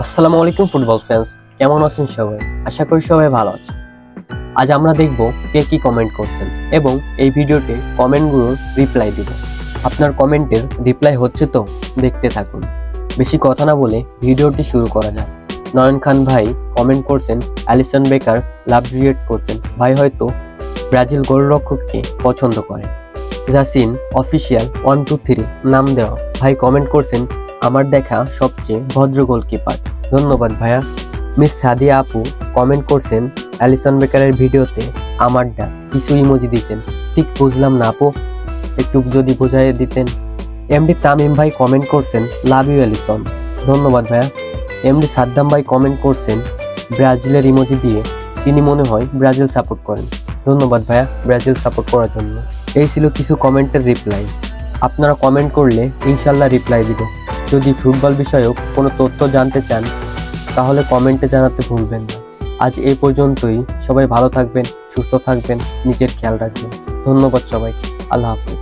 আসসালামু আলাইকুম football fans, কেমন আছেন সবাই? আশা করি সবাই ভালো আছেন। আজ আমরা দেখব কে কি কমেন্ট করছেন এবং এই ভিডিওতে কমেন্টগুলোর রিপ্লাই দিব। আপনার কমেন্টের রিপ্লাই হচ্ছে তো, দেখতে থাকুন। বেশি কথা না বলে ভিডিওটি শুরু করা যাক। নয়ন খান ভাই কমেন্ট করছেন, অ্যালিসন বেকার লাভ রিয়েক্ট করছেন। ভাই হয়তো ব্রাজিল গোলরক্ষককে পছন্দ করে। জাসিন অফিসিয়াল 123 নাম দেওয়া ভাই কমেন্ট করছেন, আমার দেখা সবচেয়ে ভদ্র গোলকিপার। ধন্যবাদ ভাইয়া। মিস সাদিয়া আপু কমেন্ট করছেন, অ্যালিসন বেকারের ভিডিওতে আমারটা কিছু ইমোজি দিয়েছেন, ঠিক বুঝলাম না আপু, একটু যদি বোঝাই দিতেন। এমডি তামিম ভাই কমেন্ট করছেন, লাভ ইউ অ্যালিসন। ধন্যবাদ ভাইয়া। এমডি সাদ্দাম ভাই কমেন্ট করছেন ব্রাজিলের ইমোজি দিয়ে, তিনি মনে হয় ব্রাজিল সাপোর্ট করেন। ধন্যবাদ ভাইয়া ব্রাজিল সাপোর্ট করার জন্য। এই ছিল কিছু কমেন্টের রিপ্লাই। আপনারা কমেন্ট করলে ইনশাল্লাহ রিপ্লাই দিব। যদি ফুটবল বিষয়ক কোনো তথ্য জানতে চান তাহলে কমেন্টে জানাতে ভুলবেন না। আজ এই পর্যন্তই। সবাই ভালো থাকবেন, সুস্থ থাকবেন, নিজের খেয়াল রাখবেন। ধন্যবাদ সবাইকে। আল্লাহ হাফেজ।